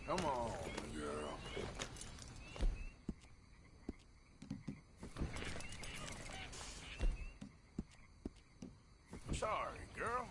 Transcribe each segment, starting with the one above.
Come on, girl. Sorry, girl.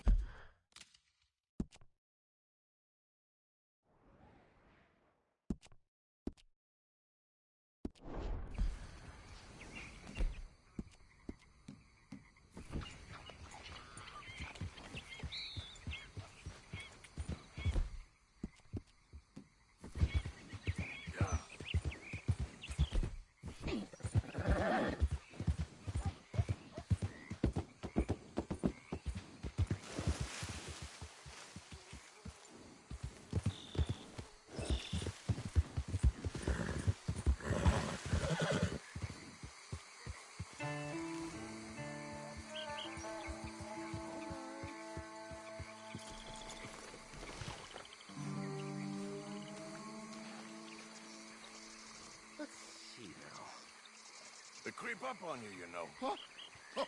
They creep up on you, you know. Huh?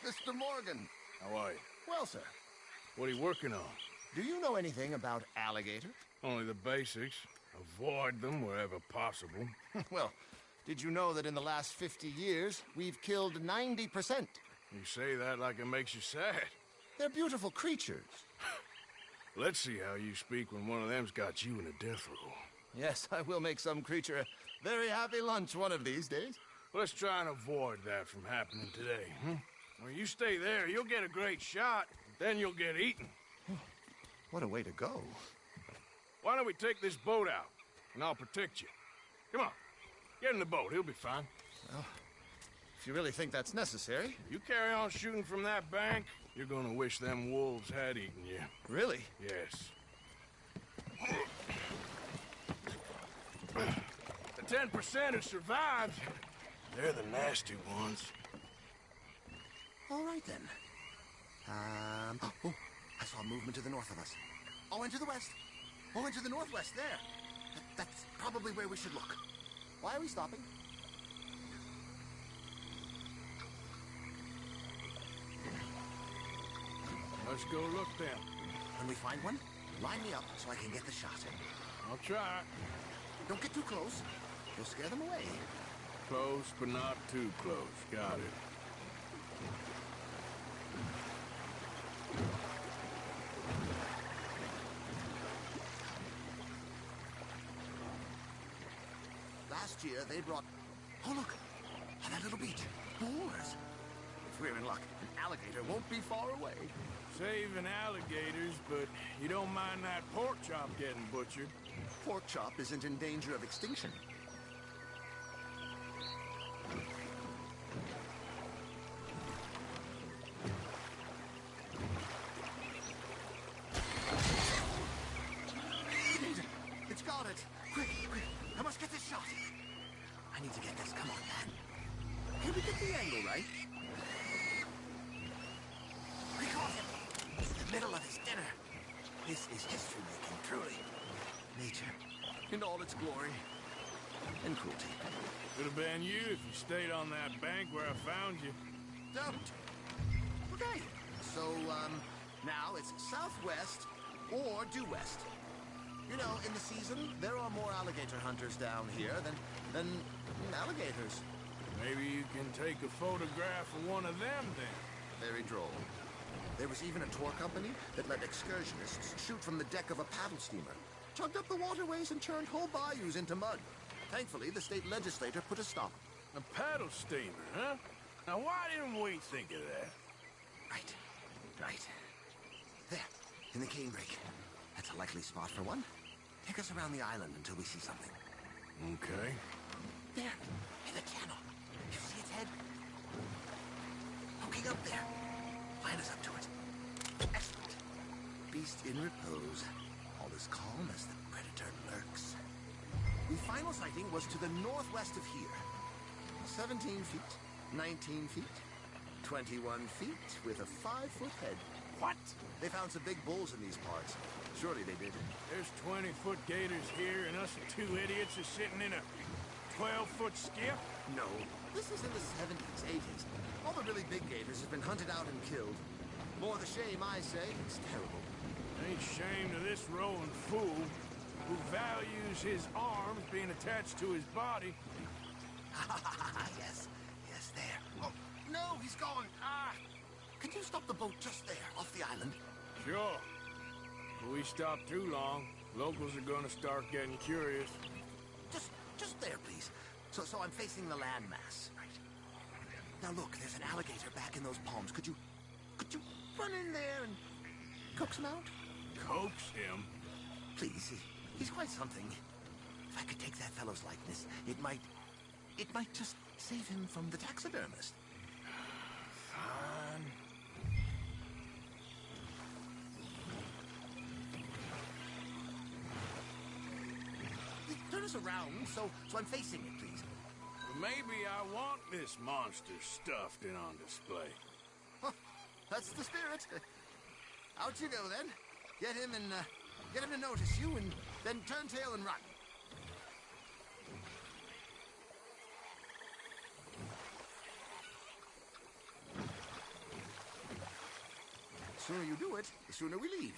Mr. Morgan. How are you? Well, sir, What are you working on? do you know anything about alligators? Only the basics. Avoid them wherever possible. Well, did you know that in the last 50 years, we've killed 90%? You say that like it makes you sad. They're beautiful creatures. Let's see how you speak when one of them's got you in a death row. Yes, I will make some creature a very happy lunch one of these days. Let's try and avoid that from happening today, huh? When you stay there, you'll get a great shot, then you'll get eaten. What a way to go. Why don't we take this boat out, and I'll protect you. Come on, get in the boat, he'll be fine. Well, if you really think that's necessary. You carry on shooting from that bank, you're gonna wish them wolves had eaten you. Really? Yes. The 10% who survived, they're the nasty ones. All right, then. Oh, I saw movement to the north of us. Oh, and to the west. Oh, and to the northwest, there. That's probably where we should look. Why are we stopping? Let's go look then. When we find one, line me up so I can get the shot. I'll try. Don't get too close. You'll scare them away. Close, but not too close. Got it. Last year, they brought... Oh, look! On that little beach. Boars. If we're in luck, an alligator won't be far away. Saving alligators, but you don't mind that pork chop getting butchered. Pork chop isn't in danger of extinction. It's got it. Quick, quick. I must get this shot. I need to get this. Come on, man. Can we get the angle right? We caught him. In the middle of his dinner. This is history-making, truly. Nature, in all its glory and cruelty. Could have been you if you stayed on that bank where I found you. Don't. Okay. So, now it's southwest or due west. You know, in the season, there are more alligator hunters down here than alligators. Maybe you can take a photograph of one of them then. Very droll. There was even a tour company that let excursionists shoot from the deck of a paddle steamer, chugged up the waterways and churned whole bayous into mud. Thankfully, the state legislature put a stop. A paddle steamer, huh? Now why didn't we think of that? Right. There, in the canebrake. That's a likely spot for one. Take us around the island until we see something. Okay. There, in the channel. You see its head? Poking up there. Line us up to it. Excellent. Beast in repose. All as calm as the predator lurks. The final sighting was to the northwest of here. 17 feet, 19 feet, 21 feet with a 5-foot head. What? They found some big bulls in these parts. Surely they did. There's 20-foot gators here, and us two idiots are sitting in a 12-foot skiff? No, this is in the 70s, 80s. All the really big gators have been hunted out and killed. More the shame, I say. It's terrible. Ain't shame to this rolling fool who values his arms being attached to his body. Yes, there. Oh, no, he's gone. Can you stop the boat just there, off the island? Sure. If we stop too long, locals are gonna start getting curious. Just there, please. So I'm facing the landmass. Right. Now look, there's an alligator back in those palms. Could you run in there and coax him out? Coax him? Please, he's quite something. If I could take that fellow's likeness, it might just save him from the taxidermist. Fine. Turn us around, so I'm facing it, please. Maybe I want this monster stuffed and on display. Huh, that's the spirit. Out you go, then. Get him to notice you, and then turn tail and run. The sooner you do it, the sooner we leave.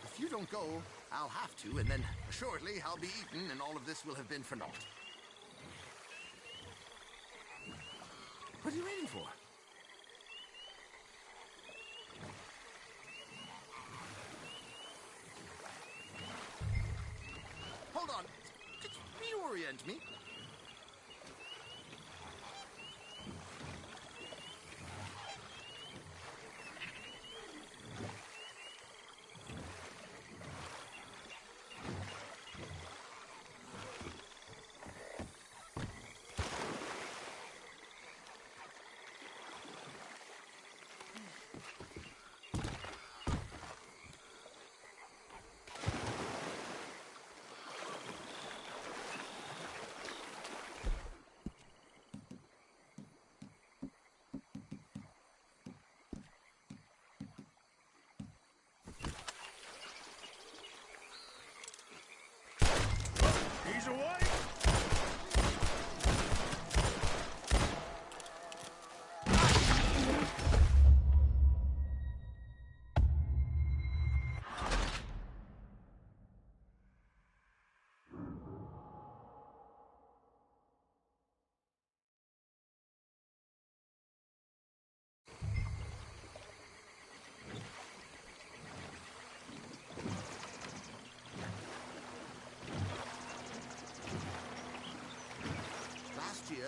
If you don't go, I'll have to, and then assuredly I'll be eaten, and all of this will have been for naught. What are you waiting for? Hold on. Could you reorient me?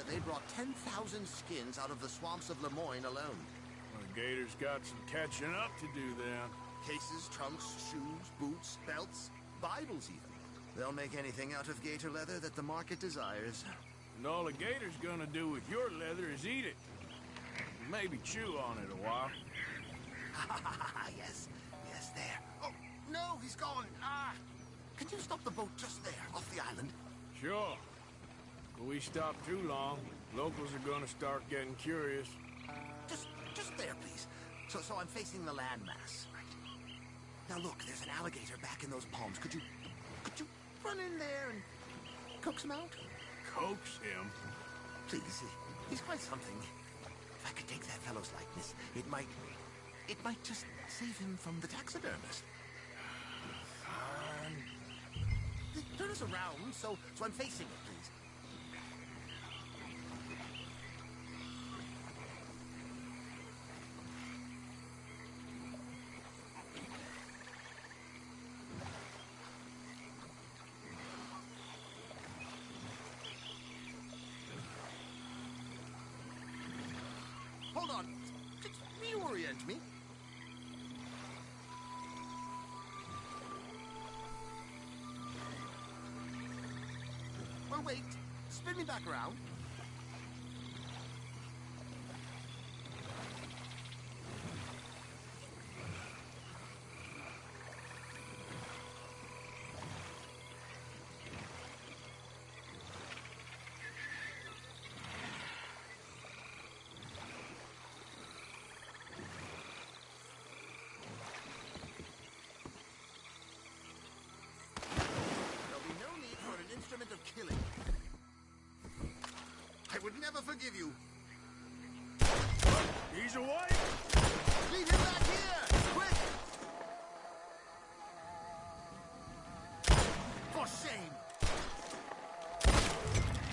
they brought 10,000 skins out of the swamps of Lemoyne alone. Well, the Gators got some catching up to do then. Cases, trunks, shoes, boots, belts, Bibles even. They'll make anything out of gator leather that the market desires. And all the Gator's gonna do with your leather is eat it. Maybe chew on it a while. Yes, yes, there. Oh, no, he's gone. Ah! Can you stop the boat just there, off the island? Sure. If we stop too long, locals are gonna start getting curious. Just there, please. So I'm facing the landmass, right? Now look, there's an alligator back in those palms. Could you run in there and coax him out? Coax him? Please, he's quite something. If I could take that fellow's likeness, it might just save him from the taxidermist. Fine. Turn us around so I'm facing it, please. Hold on. Just reorient me. Well, wait. Spin me back around. Instrument of killing. I would never forgive you. He's away! Leave him back here! Quick! For shame!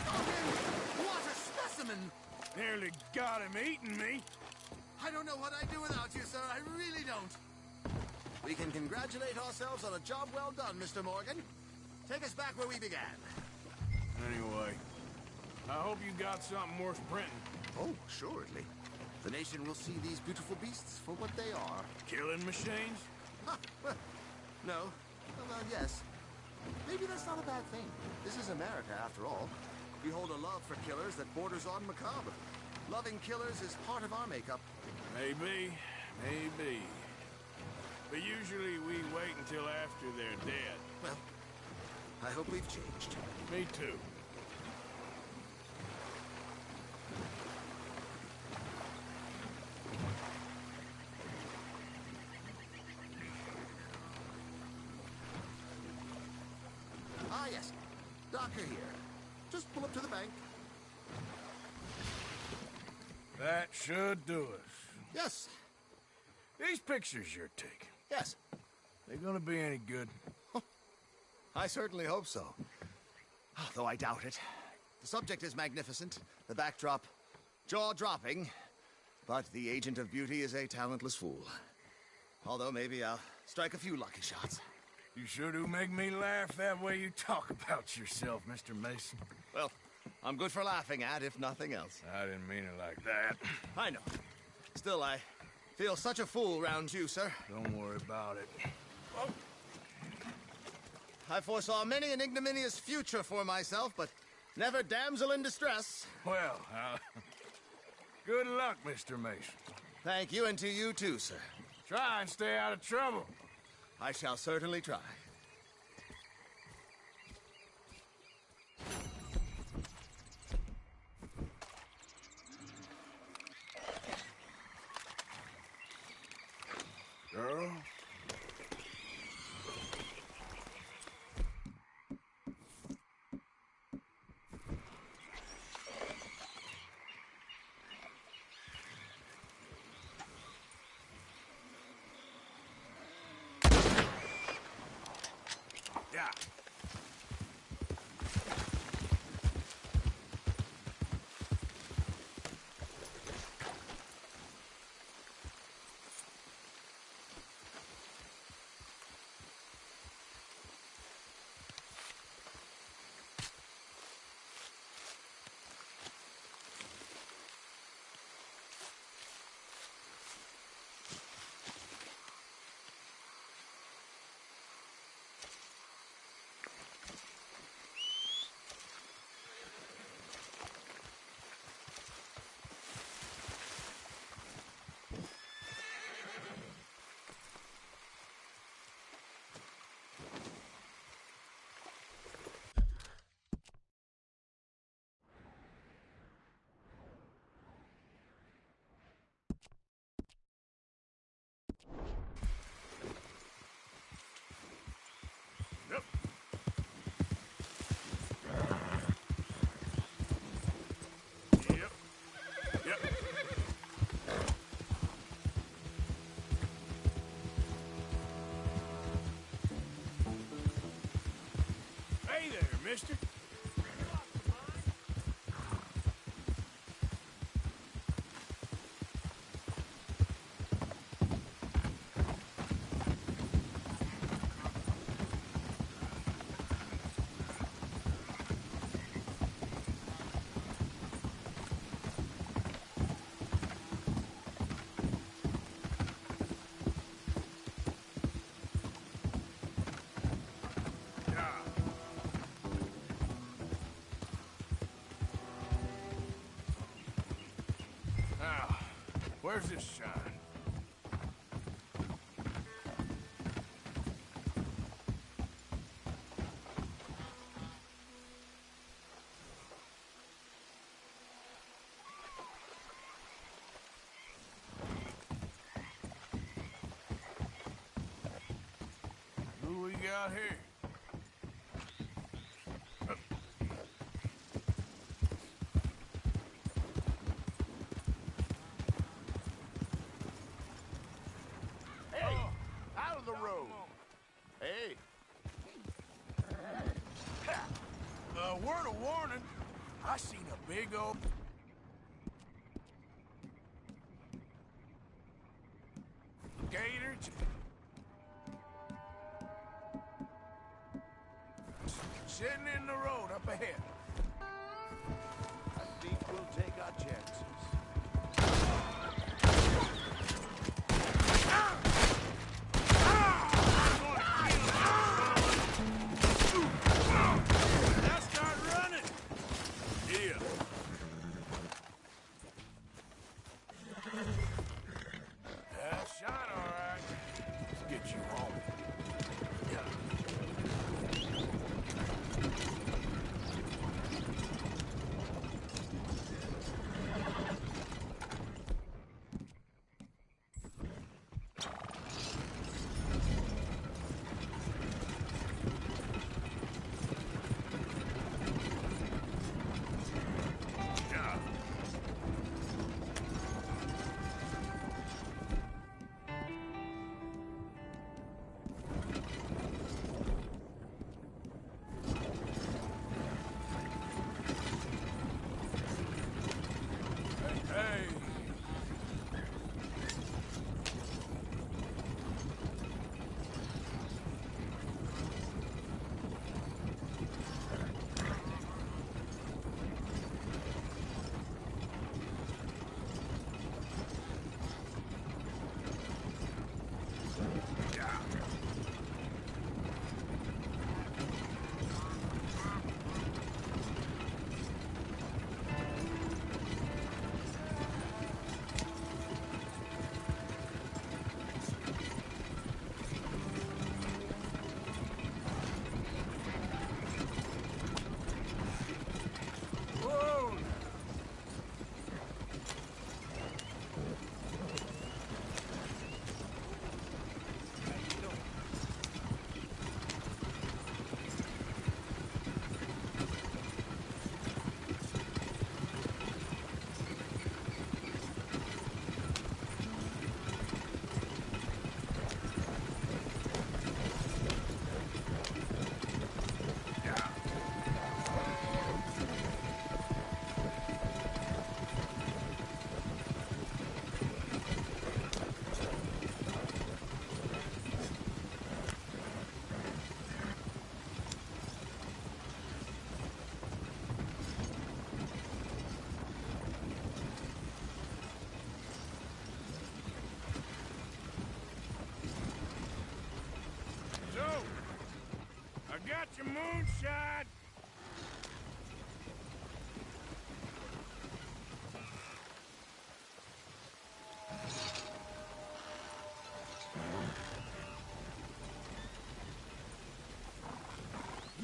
Oh, what a specimen! Nearly got him eating me. I don't know what I'd do without you, sir. I really don't. We can congratulate ourselves on a job well done, Mr. Morgan. Take us back where we began. Anyway, I hope you got something worth printing. Oh, assuredly. The nation will see these beautiful beasts for what they are. Killing machines? Huh, well, no. Well, yes. Maybe that's not a bad thing. This is America, after all. We hold a love for killers that borders on macabre. Loving killers is part of our makeup. Maybe. But usually we wait until after they're dead. Well, I hope we've changed. Me too. Ah, yes. Docker here. Just pull up to the bank. That should do us. Yes. These pictures you're taking, Yes. they gonna be any good? I certainly hope so. Though I doubt it. The subject is magnificent, the backdrop jaw-dropping, but the agent of beauty is a talentless fool. Although maybe I'll strike a few lucky shots. You sure do make me laugh that way you talk about yourself, Mr. Mason. Well, I'm good for laughing at, if nothing else. I didn't mean it like that. I know. Still, I feel such a fool round you, sir. Don't worry about it. I foresaw many an ignominious future for myself, but never damsel in distress. Well, good luck, Mr. Mason. Thank you, and to you too, sir. Try and stay out of trouble. I shall certainly try. Girl? mister. Now, where's this shine? Who we got here? Out of the road. Hey. Word of warning. I seen a big old... gator... sitting in the road up ahead. I think we'll take our chances. Now start running. Yeah. Shot all right. Let's get you home. Hey. Whoa. So, I got your moonshine.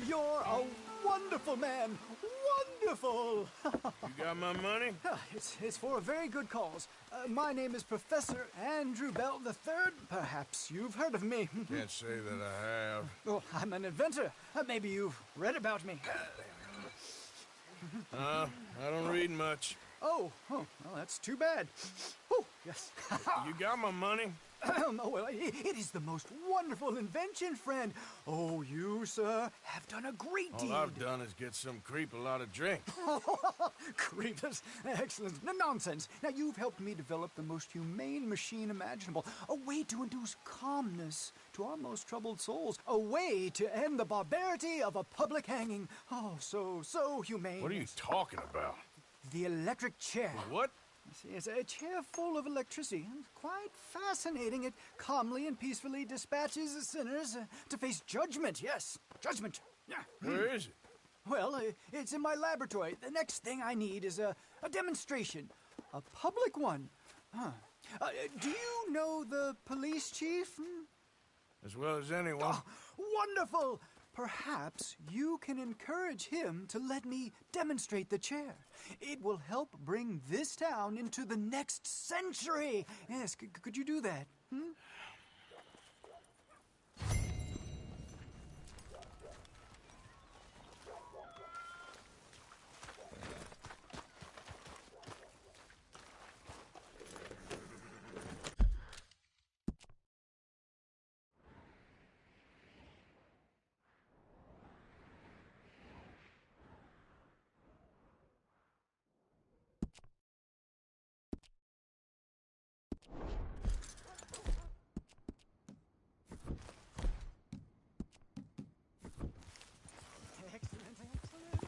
You're a wonderful man. Wonderful. You got my money? It's for a very good cause. My name is Professor Andrew Bell III. Perhaps you've heard of me. Can't say that I have. Well, I'm an inventor. Maybe you've read about me. I don't read much. Oh, well, that's too bad. Oh, yes. You got my money? Oh, well, it is the most wonderful invention, friend. Oh, you, sir, have done a great deed. All I've done is get some creep a lot of drink. Creepers. Excellent. No, nonsense. Now, you've helped me develop the most humane machine imaginable. A way to induce calmness to our most troubled souls. A way to end the barbarity of a public hanging. Oh, so humane. What are you talking about? The electric chair. What? It's a chair full of electricity. Quite fascinating. It calmly and peacefully dispatches sinners to face judgment. Yes, judgment. Yeah. Where is it? Well, it's in my laboratory. The next thing I need is a demonstration. A public one. Huh. Do you know the police chief? As well as anyone. Oh, wonderful! Perhaps you can encourage him to let me demonstrate the chair. It will help bring this town into the next century. Yes, could you do that? Excellent, excellent.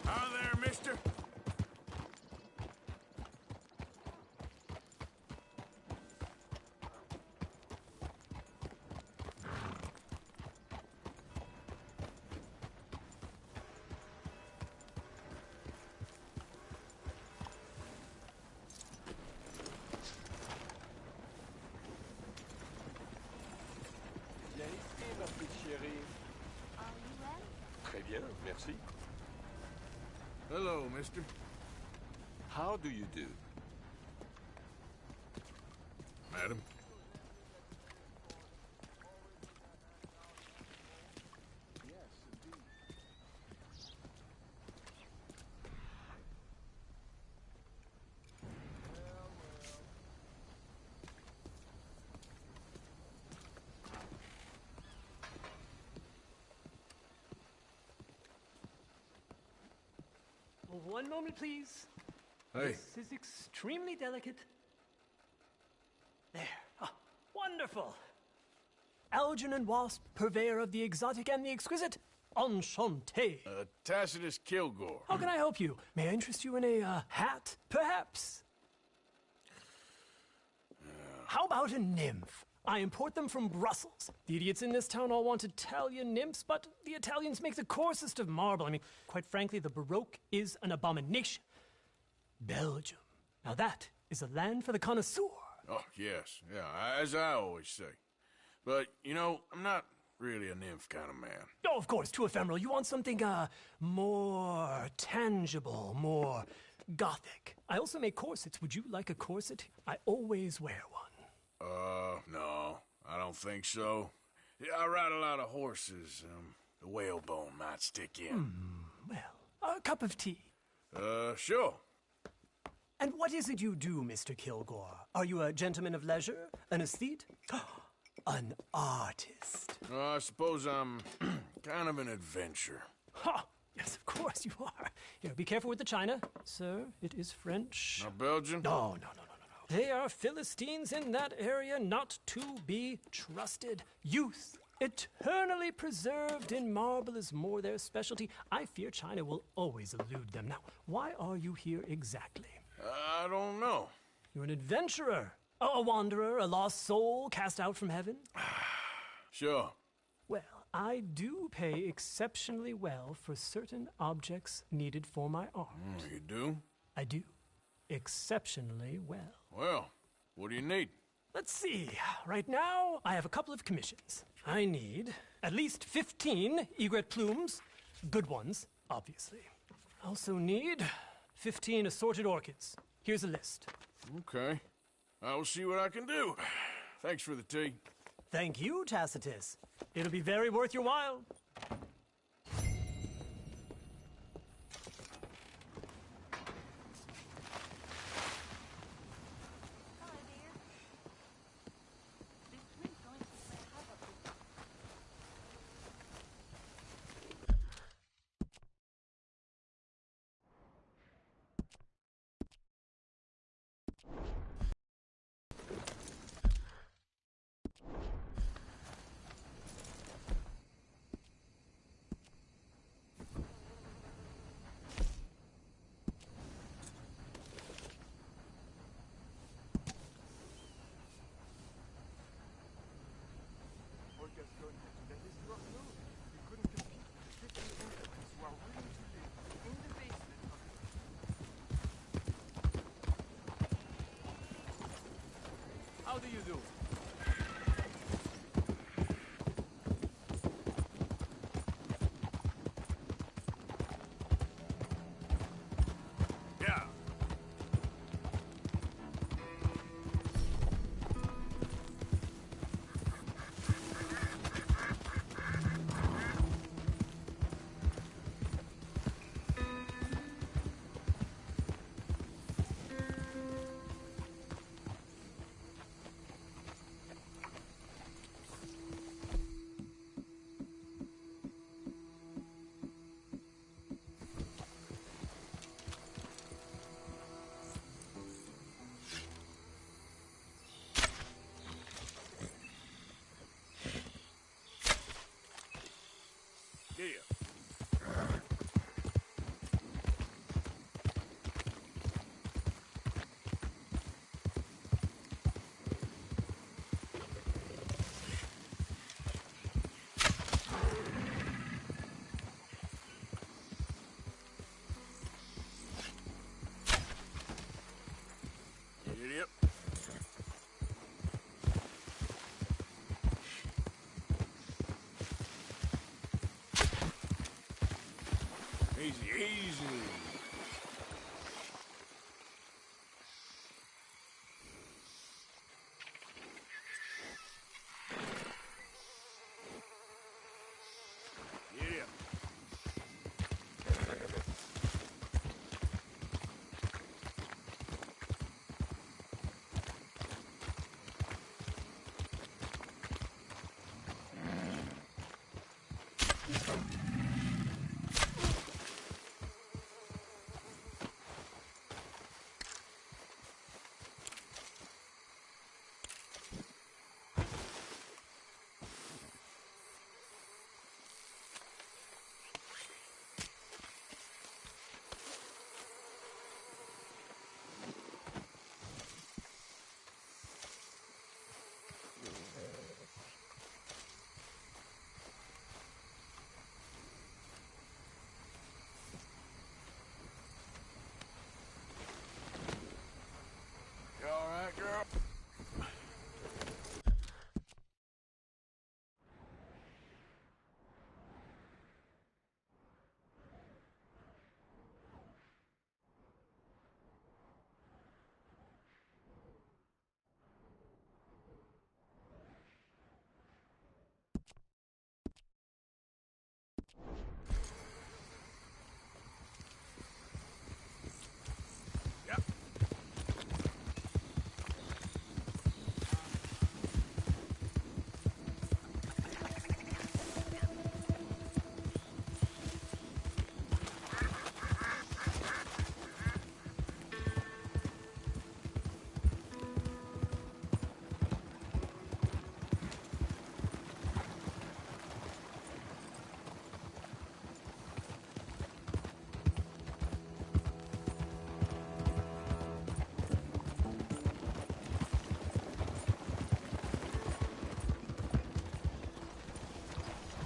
Hi there, mister. Viens ici, ma petite chérie. Are you ready? Très bien, merci. Hello, mister. How do you do? Madam. One moment, please. Hey. This is extremely delicate. There. Ah, wonderful. Algernon Wasp, purveyor of the exotic and the exquisite. Enchanté. Tacitus Kilgore. How can I help you? May I interest you in a hat, perhaps? How about a nymph? I import them from Brussels. The idiots in this town all want Italian nymphs, but the Italians make the coarsest of marble. I mean, quite frankly, the Baroque is an abomination. Belgium. Now that is a land for the connoisseur. Oh, yes. Yeah, as I always say. But, you know, I'm not really a nymph kind of man. Oh, of course, too ephemeral. You want something, more tangible, more gothic. I also make corsets. Would you like a corset? I always wear one. No, I don't think so. Yeah, I ride a lot of horses. The whalebone might stick in. Well, a cup of tea. Sure. And what is it you do, Mr. Kilgore? Are you a gentleman of leisure? An aesthete? An artist? I suppose I'm kind of an adventurer. Ha! Yes, of course you are. Here, be careful with the china. Sir, it is French. Not Belgian? No. They are Philistines in that area, not to be trusted. Youth, eternally preserved in marble, is more their specialty. I fear China will always elude them. Now, why are you here exactly? I don't know. You're an adventurer, a wanderer, a lost soul cast out from heaven? Sure. Well, I do pay exceptionally well for certain objects needed for my art. You do? I do. Exceptionally well. Well, what do you need? Let's see. Right now, I have a couple of commissions. I need at least 15 egret plumes. Good ones, obviously. Also need 15 assorted orchids. Here's a list. Okay. I will see what I can do. Thanks for the tea. Thank you, Tacitus. It'll be very worth your while. Hello, dear. This twin's going to play havoc with Olga's going to let his rock know. He couldn't compete with the 50 immigrants who are willing to live in the basement of it. How do you do? Yeah. Yeah. Yep. Easy, easy. Yeah. You all right, girl? Yep.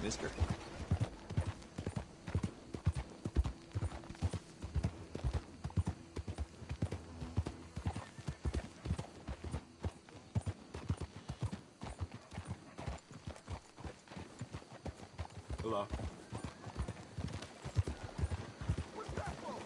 Mister. Hello. What's that for?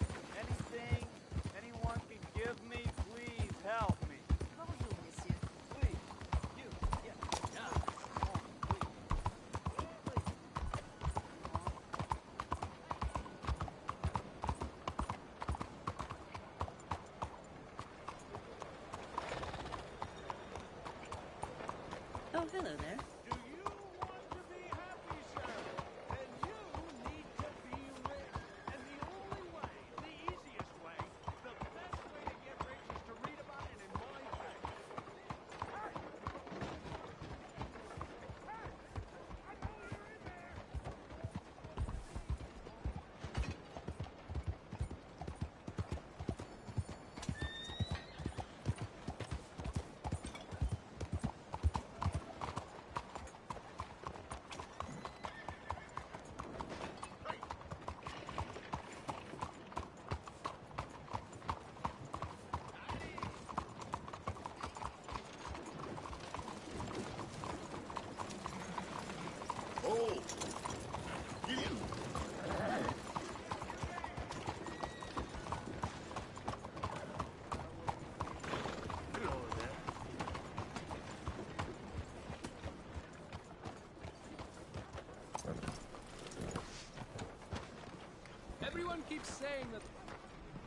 Everyone keeps saying that.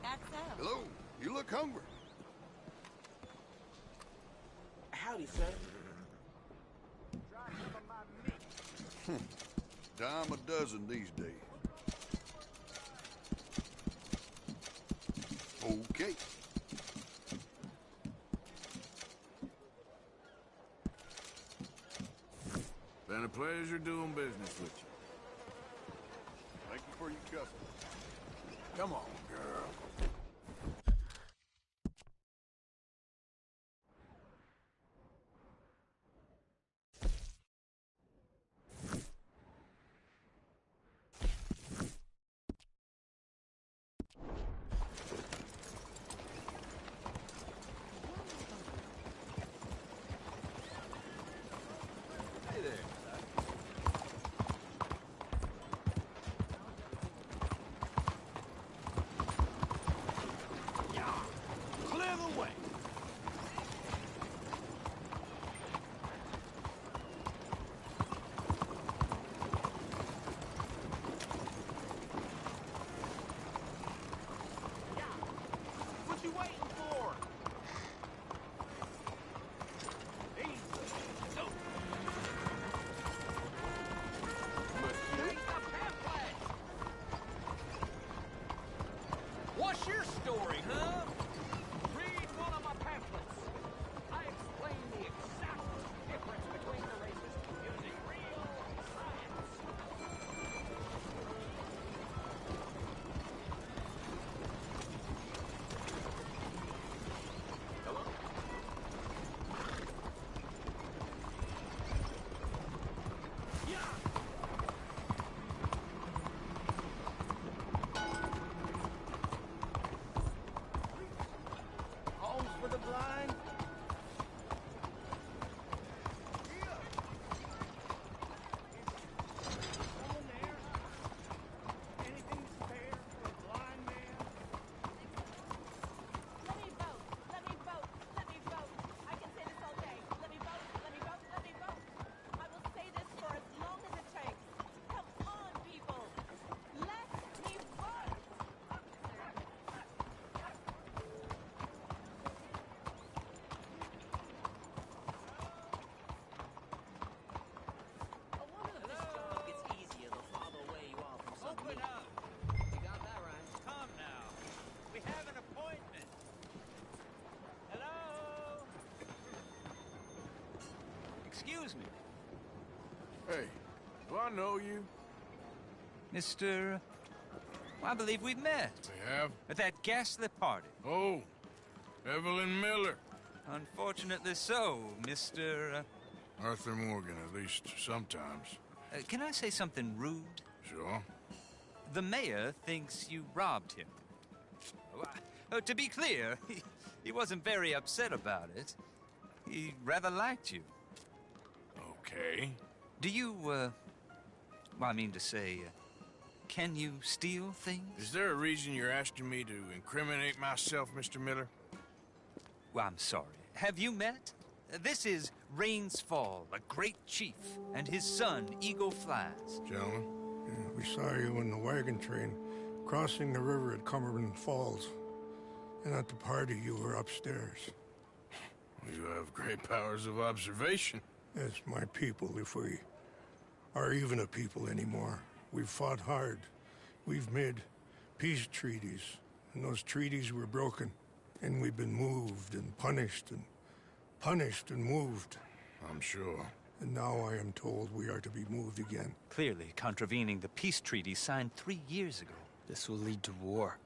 That's so. Hello, you look hungry. Howdy, sir. Dime a dozen these days. Okay. Been a pleasure doing business with you. Thank you for your custom. Come on, girl. Clear the way. What you waiting for? What's your story, huh? Read one of my pamphlets. I explain the exact difference between the races using real science. Homes for the blind? Someone there? Anything to spare for a blind man? Let me vote. Let me vote. Let me vote. I can say this all day. Let me vote. Let me vote. Let me vote. I will say this for as long as it takes. Come on, people. Let me vote. I wonder if this job gets easier the farther away you are from some Open meat. up. You got that right. Come now. We have an appointment. Hello? Excuse me, Hey, do I know you? Mr. I believe we've met We have? at that ghastly party. Oh, Evelyn Miller. Unfortunately so, Mr. Arthur Morgan, at least sometimes. Can I say something rude? Sure. The mayor thinks you robbed him. To be clear, he wasn't very upset about it. He rather liked you. Okay. Do you, well, I mean to say, can you steal things? Is there a reason you're asking me to incriminate myself, Mr. Miller? Well, I'm sorry. Have you met? This is Rains Fall, a great chief, and his son, Eagle Flies. Gentlemen? Yeah, we saw you in the wagon train crossing the river at Cumberland Falls. And at the party, you were upstairs. You have great powers of observation. Yes, my people, if we are even a people anymore. We've fought hard. We've made peace treaties, and those treaties were broken. And we've been moved and punished and moved. I'm sure. And now I am told we are to be moved again. Clearly contravening the peace treaty signed 3 years ago. This will lead to war.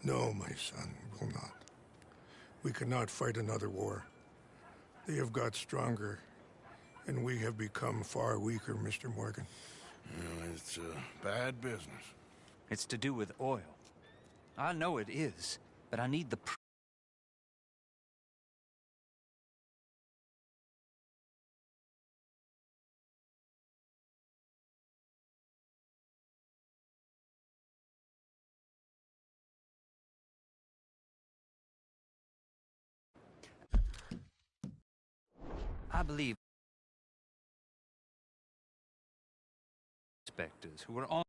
No, my son, it will not. We cannot fight another war. They have got stronger, and we have become far weaker, Mr. Morgan. Well, it's bad business. It's to do with oil. I know it is, but I need the I believe inspectors who were on